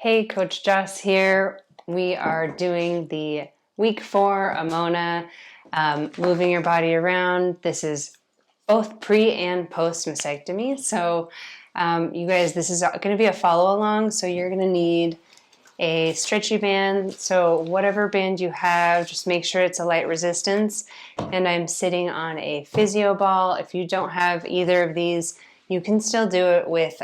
Hey, Coach Joss here. We are doing the week 4 Amona, moving your body around. This is both pre and post mastectomy. So you guys, this is going to be a follow along. So you're going to need a stretchy band. So whatever band you have, just make sure it's a light resistance. And I'm sitting on a physio ball. If you don't have either of these, you can still do it with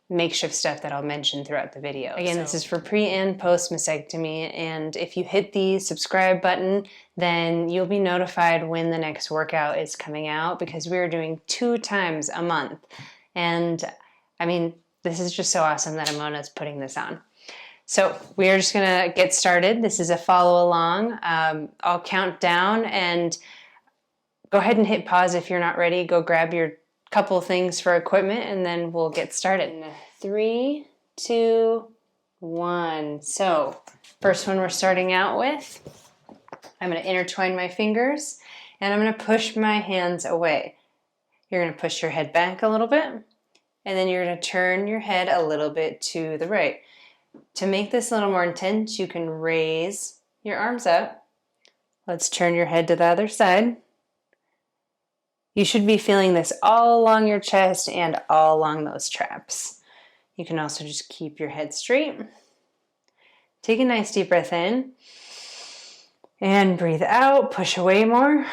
makeshift stuff that I'll mention throughout the video. Again, this is for pre and post mastectomy, and if you hit the subscribe button, then you'll be notified when the next workout is coming out, because we are doing 2 times a month. And I mean, this is just so awesome that Amona's putting this on. So we are just gonna get started. This is a follow along. I'll count down, and go ahead and hit pause if you're not ready. Go grab your couple things for equipment, and then we'll get started. 3, 2, 1. So first one we're starting out with, I'm going to intertwine my fingers and I'm going to push my hands away. You're going to push your head back a little bit, and then you're going to turn your head a little bit to the right. To make this a little more intense, you can raise your arms up. Let's turn your head to the other side. You should be feeling this all along your chest and all along those traps. You can also just keep your head straight. Take a nice deep breath in and breathe out. Push away more.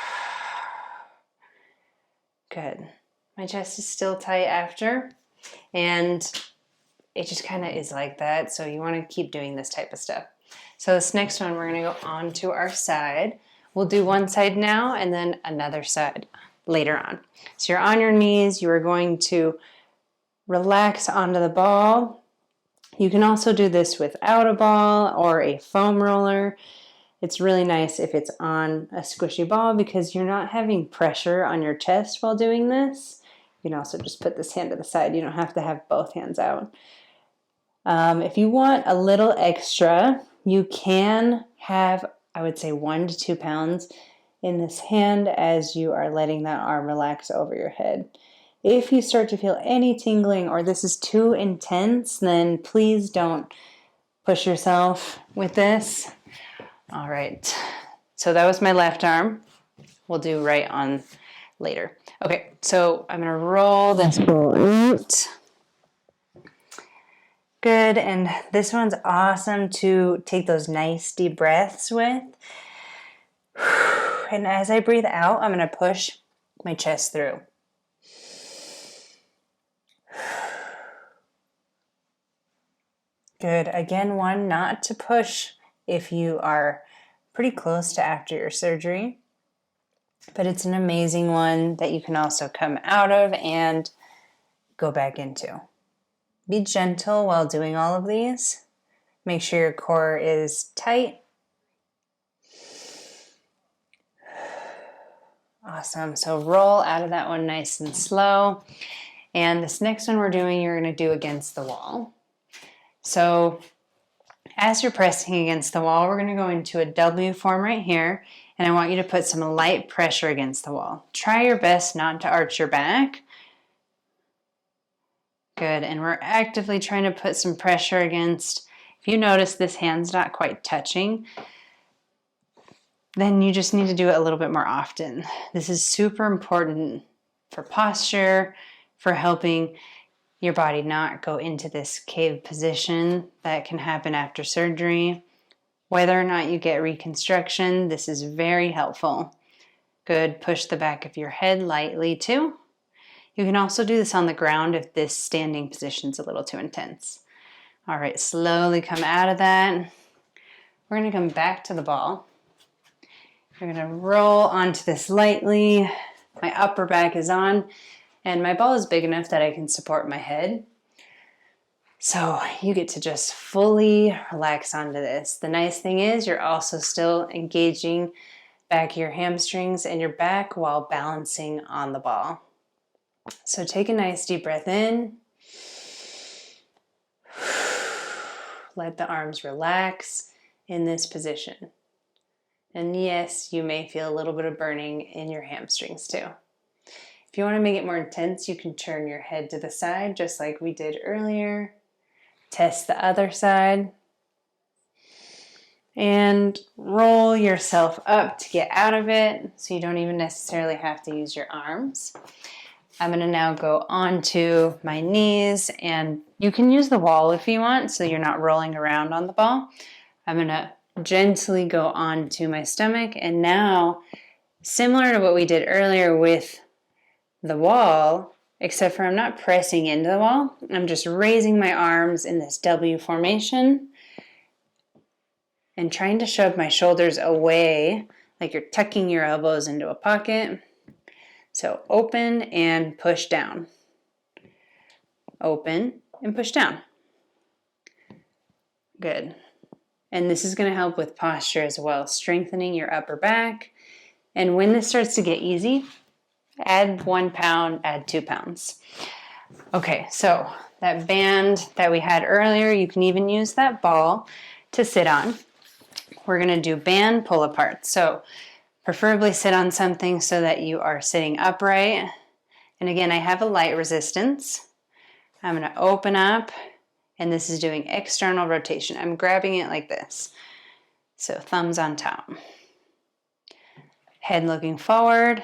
Good. My chest is still tight after, and it just kind of is like that. So you want to keep doing this type of stuff. So this next one, we're going to go on to our side. We'll do one side now and then another side later on. So you're on your knees, you are going to relax onto the ball. You can also do this without a ball or a foam roller. It's really nice if it's on a squishy ball, because you're not having pressure on your chest while doing this. You can also just put this hand to the side. You don't have to have both hands out. If you want a little extra, you can have, I would say, 1 to 2 pounds in this hand as you are letting that arm relax over your head. If you start to feel any tingling or this is too intense, then please don't push yourself with this. All right, so that was my left arm. We'll do right on later. Okay, so I'm gonna roll this ball out. Good, and this one's awesome to take those nice deep breaths with. And as I breathe out, I'm going to push my chest through. Good. Again, one not to push if you are pretty close to after your surgery, but it's an amazing one that you can also come out of and go back into. Be gentle while doing all of these. Make sure your core is tight. Awesome. So roll out of that one nice and slow. And this next one we're doing, you're going to do against the wall. So as you're pressing against the wall, we're going to go into a W form right here. And I want you to put some light pressure against the wall. Try your best not to arch your back. Good. And we're actively trying to put some pressure against. If you notice this hand's not quite touching, then you just need to do it a little bit more often. This is super important for posture, for helping your body not go into this cave position that can happen after surgery. Whether or not you get reconstruction, this is very helpful. Good. Push the back of your head lightly too. You can also do this on the ground if this standing position is a little too intense. All right, slowly come out of that. We're going to come back to the ball. You're going to roll onto this lightly. My upper back is on, and my ball is big enough that I can support my head. So you get to just fully relax onto this. The nice thing is you're also still engaging back your hamstrings and your back while balancing on the ball. So take a nice deep breath in. Let the arms relax in this position. And yes, you may feel a little bit of burning in your hamstrings too. If you want to make it more intense, you can turn your head to the side just like we did earlier. Test the other side. And roll yourself up to get out of it so you don't even necessarily have to use your arms. I'm going to now go onto my knees, and you can use the wall if you want so you're not rolling around on the ball. I'm going to gently go onto my stomach, and now, similar to what we did earlier with the wall, except for I'm not pressing into the wall, I'm just raising my arms in this W formation and trying to shove my shoulders away, like you're tucking your elbows into a pocket. So open and push down. Open and push down. Good. And this is going to help with posture as well, strengthening your upper back. And when this starts to get easy, add 1 pound, add 2 pounds. Okay, so that band that we had earlier, you can even use that ball to sit on. We're going to do band pull apart. So preferably sit on something so that you are sitting upright. And again, I have a light resistance. I'm going to open up, and this is doing external rotation. I'm grabbing it like this. So thumbs on top. Head looking forward.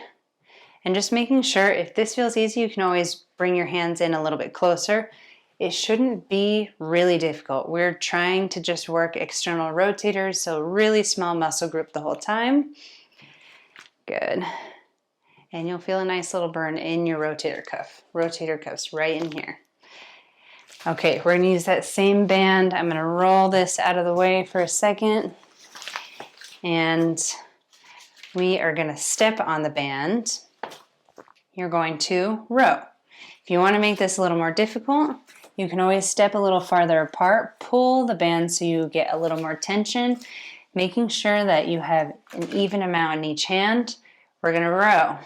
And just making sure, if this feels easy, you can always bring your hands in a little bit closer. It shouldn't be really difficult. We're trying to just work external rotators, so really small muscle group the whole time. Good. And you'll feel a nice little burn in your rotator cuff. Rotator cuff's right in here. Okay, we're going to use that same band. I'm going to roll this out of the way for a second. And we are going to step on the band. You're going to row. If you want to make this a little more difficult, you can always step a little farther apart, pull the band so you get a little more tension, making sure that you have an even amount in each hand. We're going to row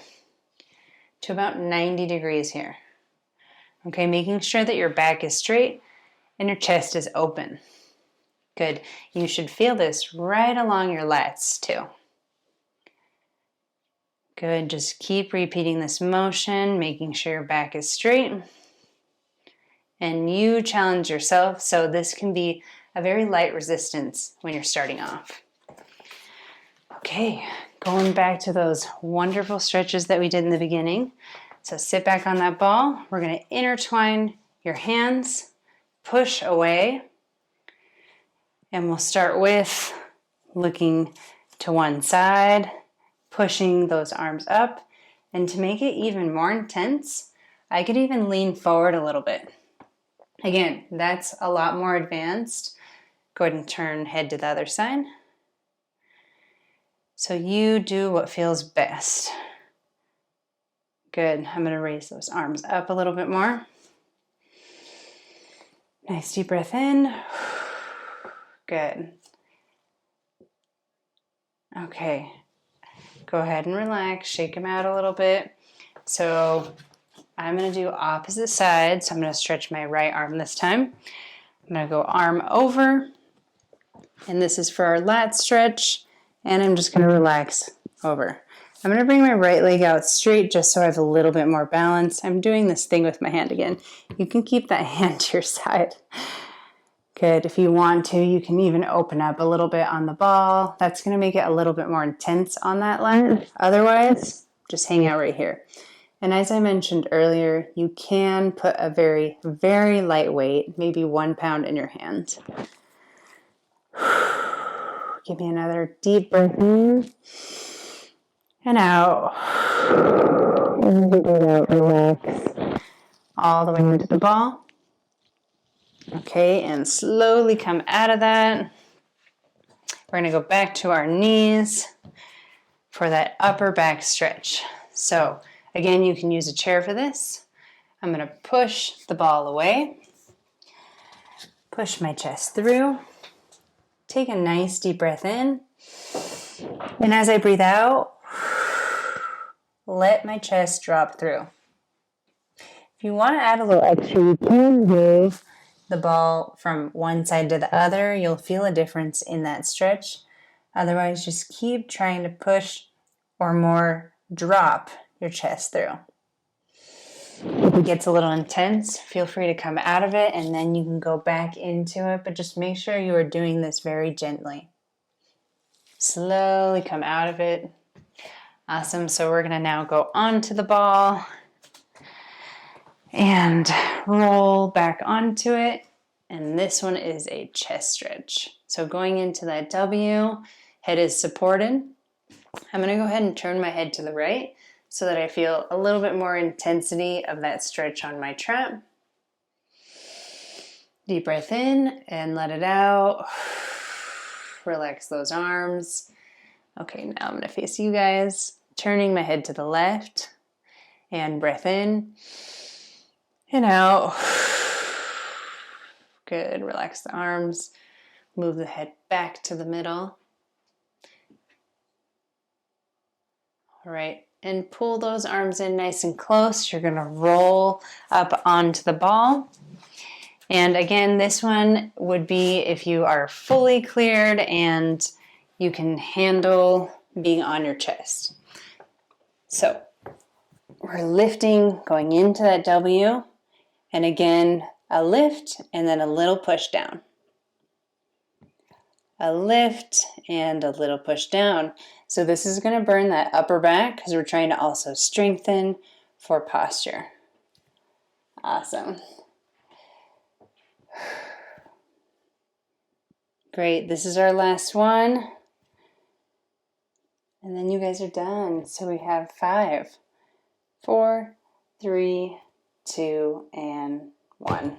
to about 90 degrees here. Okay, making sure that your back is straight and your chest is open. Good. You should feel this right along your lats too. Good. Just keep repeating this motion, making sure your back is straight. And you challenge yourself, so this can be a very light resistance when you're starting off. Okay, going back to those wonderful stretches that we did in the beginning. So sit back on that ball. We're going to intertwine your hands, push away, and we'll start with looking to one side, pushing those arms up. And to make it even more intense, I could even lean forward a little bit. Again, that's a lot more advanced. Go ahead and turn head to the other side. So you do what feels best. Good. I'm going to raise those arms up a little bit more. Nice deep breath in. Good. Okay. Go ahead and relax. Shake them out a little bit. So I'm going to do opposite sides. So I'm going to stretch my right arm this time. I'm going to go arm over. And this is for our lat stretch. And I'm just going to relax over. I'm going to bring my right leg out straight just so I have a little bit more balance. I'm doing this thing with my hand again. You can keep that hand to your side. Good. If you want to, you can even open up a little bit on the ball. That's going to make it a little bit more intense on that lat. Otherwise, just hang out right here. And as I mentioned earlier, you can put a very, very light weight, maybe 1 pound in your hand. Give me another deep breath in and out. And breathe out, relax all the way into the ball. Okay, and slowly come out of that. We're going to go back to our knees for that upper back stretch. So again, you can use a chair for this. I'm going to push the ball away. Push my chest through. Take a nice deep breath in. And as I breathe out, let my chest drop through. If you want to add a little extra, you can move the ball from one side to the other. You'll feel a difference in that stretch. Otherwise, just keep trying to push or more drop your chest through. If it gets a little intense, feel free to come out of it and then you can go back into it, but just make sure you are doing this very gently. Slowly come out of it. Awesome. So we're going to now go onto the ball and roll back onto it. And this one is a chest stretch. So going into that W, head is supported. I'm going to go ahead and turn my head to the right so that I feel a little bit more intensity of that stretch on my trap. Deep breath in and let it out. Relax those arms. Okay, now I'm going to face you guys, turning my head to the left and breath in and out. Good, relax the arms. Move the head back to the middle. All right, and pull those arms in nice and close. You're gonna roll up onto the ball. And again, this one would be if you are fully cleared and you can handle being on your chest. So we're lifting, going into that W, and again, a lift and then a little push down. A lift and a little push down. So this is going to burn that upper back because we're trying to also strengthen for posture. Awesome. Great, this is our last one. And then you guys are done. So we have 5, 4, 3, 2, and 1.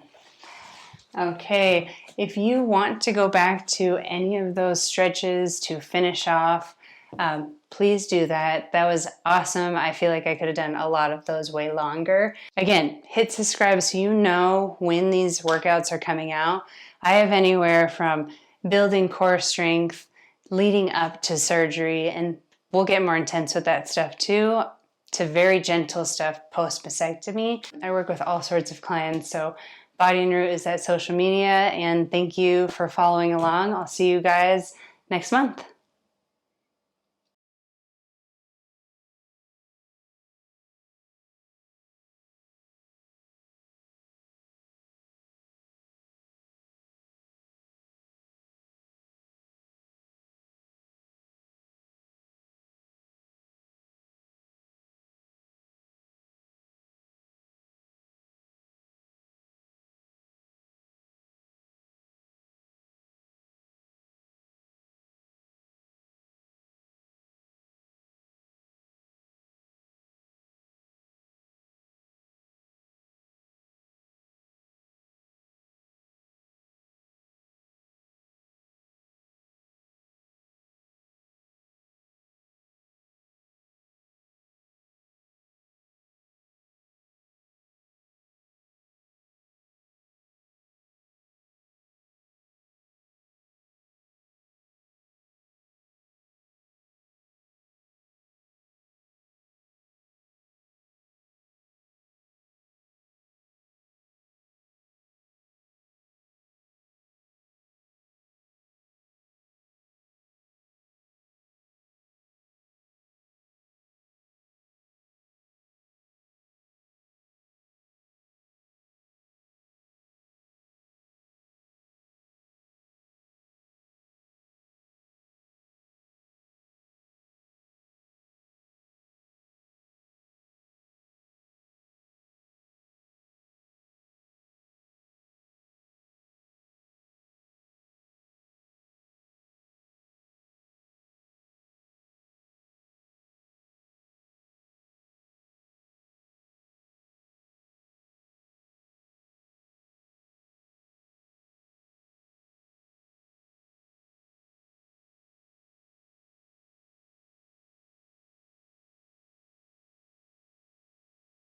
Okay, if you want to go back to any of those stretches to finish off, please do that. That was awesome. I feel like I could have done a lot of those way longer. Again, hit subscribe so you know when these workouts are coming out. I have anywhere from building core strength, leading up to surgery, and we'll get more intense with that stuff too, to very gentle stuff post-mastectomy. I work with all sorts of clients, so Body and Root is at social media, and thank you for following along. I'll see you guys next month.